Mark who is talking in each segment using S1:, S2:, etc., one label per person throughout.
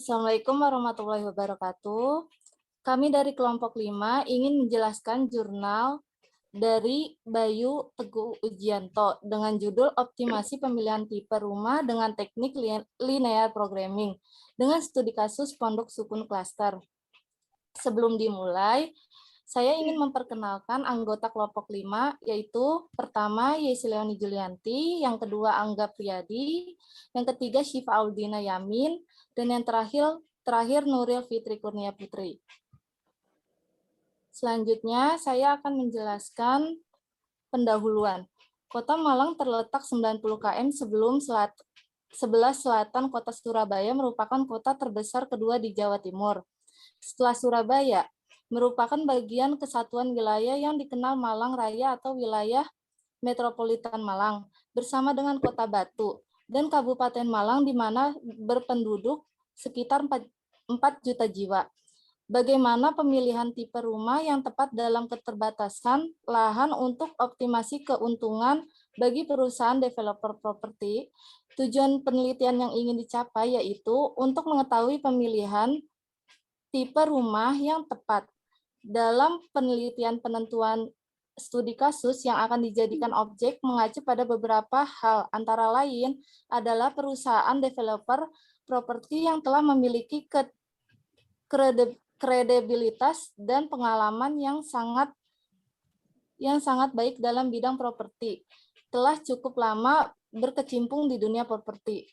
S1: Assalamualaikum warahmatullahi wabarakatuh. Kami dari kelompok 5 ingin menjelaskan jurnal dari Bayu Teguh Ujianto dengan judul Optimasi Pemilihan Tipe Rumah dengan Teknik Linear Programming dengan studi kasus pondok sukun klaster. Sebelum dimulai, saya ingin memperkenalkan anggota kelompok 5, yaitu pertama Yesi Leoni Julianti, yang kedua Angga Priyadi, yang ketiga Syifa Audina Yamin, dan yang terakhir Nuril Fitri Kurnia Putri. Selanjutnya, saya akan menjelaskan pendahuluan. Kota Malang terletak 90 km sebelah selatan kota Surabaya, merupakan kota terbesar kedua di Jawa Timur. Setelah Surabaya, merupakan bagian kesatuan wilayah yang dikenal Malang Raya atau wilayah metropolitan Malang, bersama dengan Kota Batu dan Kabupaten Malang, di mana berpenduduk sekitar 4 juta jiwa. Bagaimana pemilihan tipe rumah yang tepat dalam keterbatasan lahan untuk optimasi keuntungan bagi perusahaan developer properti? Tujuan penelitian yang ingin dicapai yaitu untuk mengetahui pemilihan tipe rumah yang tepat. Dalam penelitian penentuan studi kasus yang akan dijadikan objek mengacu pada beberapa hal, antara lain adalah perusahaan developer properti yang telah memiliki kredibilitas dan pengalaman yang sangat baik dalam bidang properti, telah cukup lama berkecimpung di dunia properti.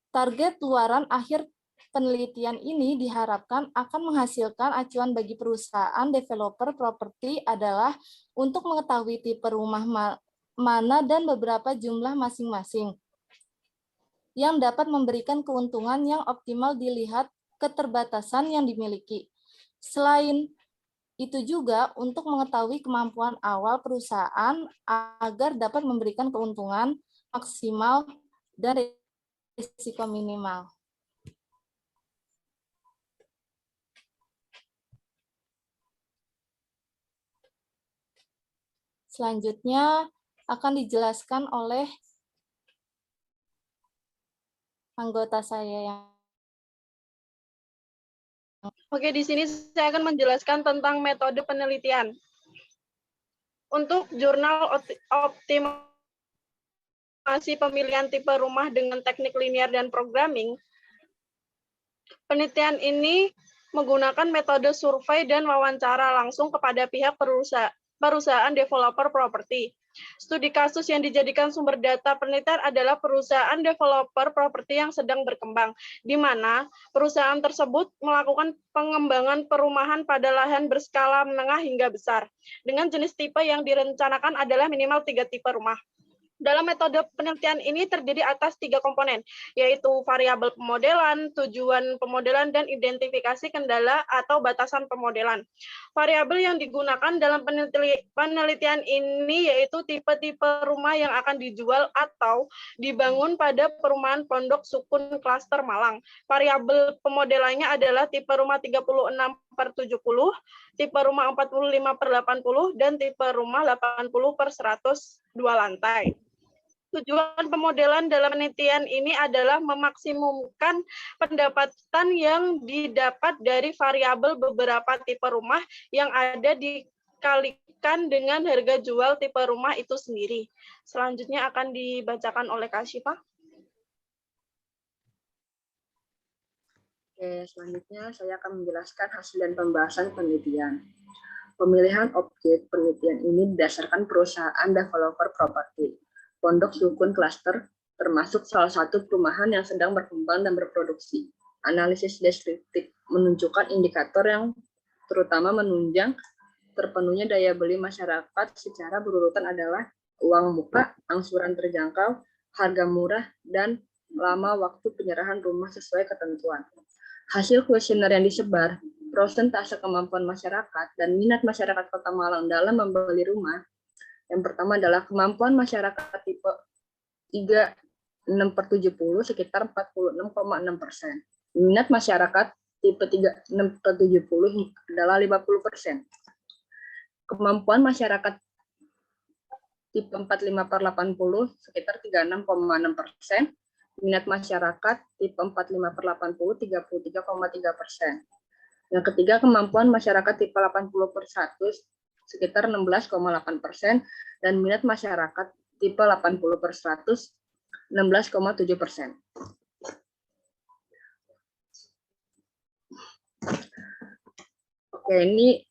S1: Target luaran akhir penelitian ini diharapkan akan menghasilkan acuan bagi perusahaan developer properti adalah untuk mengetahui tipe rumah mana dan beberapa jumlah masing-masing yang dapat memberikan keuntungan yang optimal dilihat keterbatasan yang dimiliki. Selain itu juga untuk mengetahui kemampuan awal perusahaan agar dapat memberikan keuntungan maksimal dan risiko minimal. Selanjutnya akan dijelaskan oleh anggota saya yang
S2: Oke, di sini saya akan menjelaskan tentang metode penelitian. Untuk jurnal optimasi pemilihan tipe rumah dengan teknik linear dan programming, penelitian ini menggunakan metode survei dan wawancara langsung kepada pihak perusahaan developer properti. Studi kasus yang dijadikan sumber data penelitian adalah perusahaan developer properti yang sedang berkembang, di mana perusahaan tersebut melakukan pengembangan perumahan pada lahan berskala menengah hingga besar, dengan jenis tipe yang direncanakan adalah minimal 3 tipe rumah. Dalam metode penelitian ini terdiri atas 3 komponen, yaitu variabel pemodelan, tujuan pemodelan, dan identifikasi kendala atau batasan pemodelan. Variabel yang digunakan dalam penelitian ini yaitu tipe-tipe rumah yang akan dijual atau dibangun pada perumahan pondok sukun klaster Malang. Variabel pemodelannya adalah tipe rumah 36/70, tipe rumah 45/80, dan tipe rumah 80/102 lantai. Tujuan pemodelan dalam penelitian ini adalah memaksimumkan pendapatan yang didapat dari variabel beberapa tipe rumah yang ada dikalikan dengan harga jual tipe rumah itu sendiri. Selanjutnya akan dibacakan oleh Kak Syifa.
S3: Oke, selanjutnya saya akan menjelaskan hasil dan pembahasan penelitian. Pemilihan objek penelitian ini berdasarkan perusahaan developer properti Pondok Sukun Klaster, termasuk salah satu perumahan yang sedang berkembang dan berproduksi. Analisis deskriptif menunjukkan indikator yang terutama menunjang terpenuhnya daya beli masyarakat secara berurutan adalah uang muka, angsuran terjangkau, harga murah, dan lama waktu penyerahan rumah sesuai ketentuan. Hasil kuesioner yang disebar, prosentase kemampuan masyarakat, dan minat masyarakat Kota Malang dalam membeli rumah. Yang pertama adalah kemampuan masyarakat tipe 36/70 sekitar 46,6%. Minat masyarakat tipe 36/70 adalah 50%. Kemampuan masyarakat tipe 45/80 sekitar 36,6%. Minat masyarakat tipe 45/80 33,3%. Yang ketiga, kemampuan masyarakat tipe 80/100 sekitar 16,8%, dan minat masyarakat tipe 80/100 16,7%. Oke, ini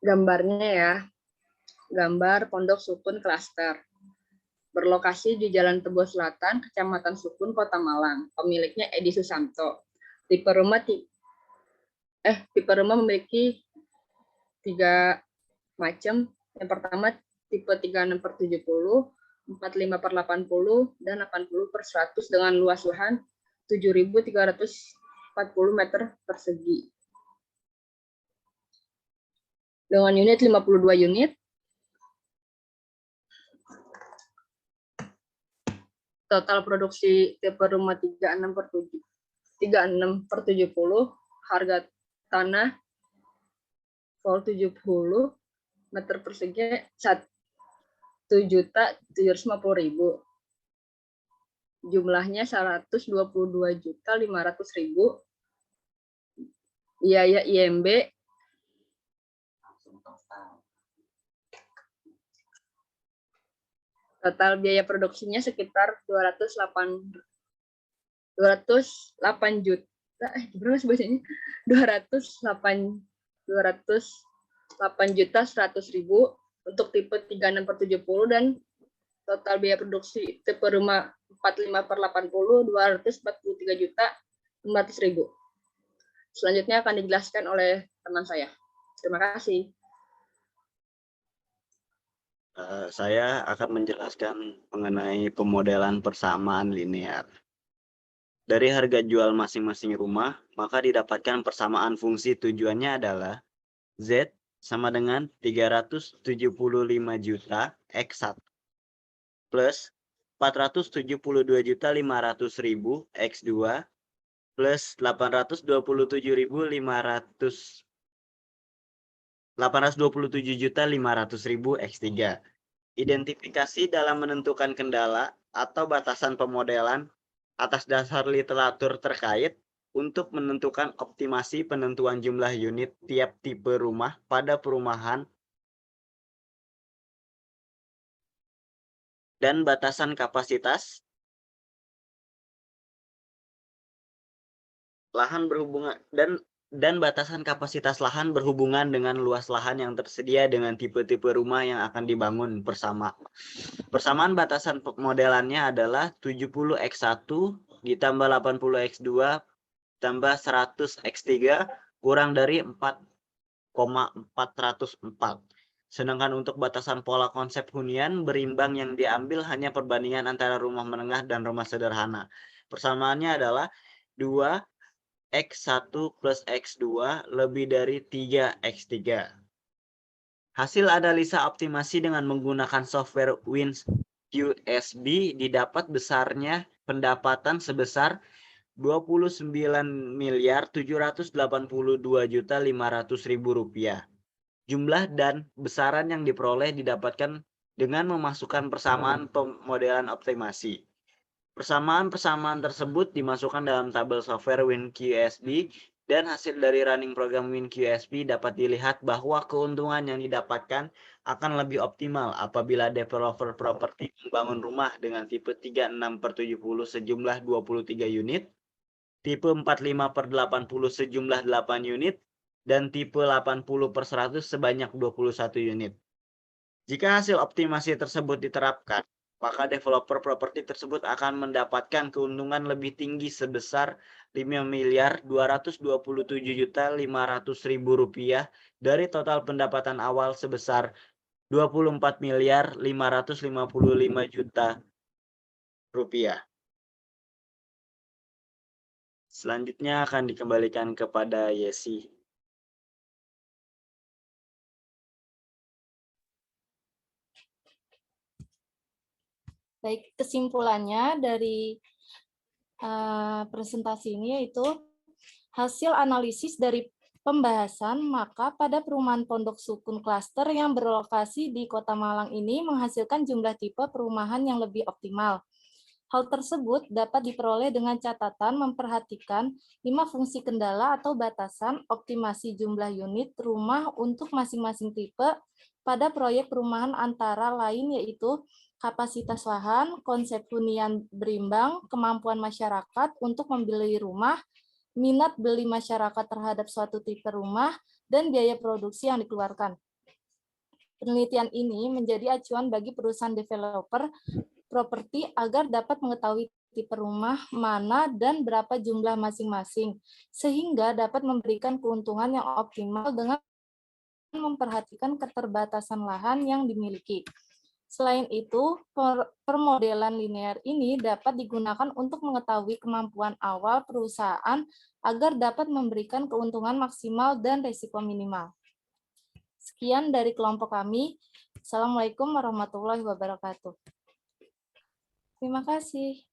S3: gambarnya ya. Gambar Pondok Sukun Klaster. Berlokasi di Jalan Tebo Selatan, Kecamatan Sukun, Kota Malang. Pemiliknya Edi Susanto. Tipe rumah memiliki 3 macam. Yang pertama tipe 36/70, 45/80, dan 80/100 dengan luas lahan 7.340 meter persegi. Dengan unit 52 unit. Total produksi tipe rumah 36/70, harga tanah vol 70 meter persegi 1.750.000. Jumlahnya 122.500.000. Biaya IMB total biaya produksinya sekitar 208 juta. Berapa sih bahasanya? 208.100.000 untuk tipe 36/70, dan total biaya produksi tipe rumah 45/80 243.500.000. Selanjutnya akan dijelaskan oleh teman saya. Terima kasih.
S4: Saya akan menjelaskan mengenai pemodelan persamaan linear. Dari harga jual masing-masing rumah, maka didapatkan persamaan fungsi. Tujuannya adalah Z sama dengan 375 juta X1 plus 472.500.000 X2 plus 827.500.000 X3. Identifikasi dalam menentukan kendala atau batasan pemodelan atas dasar literatur terkait untuk menentukan optimasi penentuan jumlah unit tiap tipe rumah pada perumahan dan batasan kapasitas lahan berhubungan dan batasan kapasitas lahan berhubungan dengan luas lahan yang tersedia dengan tipe-tipe rumah yang akan dibangun. Persamaan batasan modelannya adalah 70 X1 ditambah 80 X2 tambah 100 X3 kurang dari 4,404. Sedangkan untuk batasan pola konsep hunian berimbang yang diambil hanya perbandingan antara rumah menengah dan rumah sederhana. Persamaannya adalah 2 X1 plus X2 lebih dari 3 X3. Hasil analisa optimasi dengan menggunakan software WinQSB didapat besarnya pendapatan sebesar 29.782.500.000 rupiah. Jumlah dan besaran yang diperoleh didapatkan dengan memasukkan persamaan pemodelan optimasi. Persamaan-persamaan tersebut dimasukkan dalam tabel software WinQSB, dan hasil dari running program WinQSB dapat dilihat bahwa keuntungan yang didapatkan akan lebih optimal apabila developer properti membangun rumah dengan tipe 36/70 sejumlah 23 unit, tipe 45/80 sejumlah 8 unit, dan tipe 80/100 sebanyak 21 unit. Jika hasil optimasi tersebut diterapkan, maka developer properti tersebut akan mendapatkan keuntungan lebih tinggi sebesar 5.227.500.000 rupiah dari total pendapatan awal sebesar 24.555.000.000 rupiah. Selanjutnya akan dikembalikan kepada Yesi.
S1: Baik, kesimpulannya dari presentasi ini yaitu hasil analisis dari pembahasan, maka pada perumahan Pondok Sukun Klaster yang berlokasi di Kota Malang ini menghasilkan jumlah tipe perumahan yang lebih optimal. Hal tersebut dapat diperoleh dengan catatan memperhatikan 5 fungsi kendala atau batasan optimasi jumlah unit rumah untuk masing-masing tipe pada proyek perumahan antara lain yaitu kapasitas lahan, konsep hunian berimbang, kemampuan masyarakat untuk membeli rumah, minat beli masyarakat terhadap suatu tipe rumah, dan biaya produksi yang dikeluarkan. Penelitian ini menjadi acuan bagi perusahaan developer properti agar dapat mengetahui tipe rumah mana dan berapa jumlah masing-masing, sehingga dapat memberikan keuntungan yang optimal dengan memperhatikan keterbatasan lahan yang dimiliki. Selain itu, permodelan linear ini dapat digunakan untuk mengetahui kemampuan awal perusahaan agar dapat memberikan keuntungan maksimal dan risiko minimal. Sekian dari kelompok kami. Assalamualaikum warahmatullahi wabarakatuh. Terima kasih.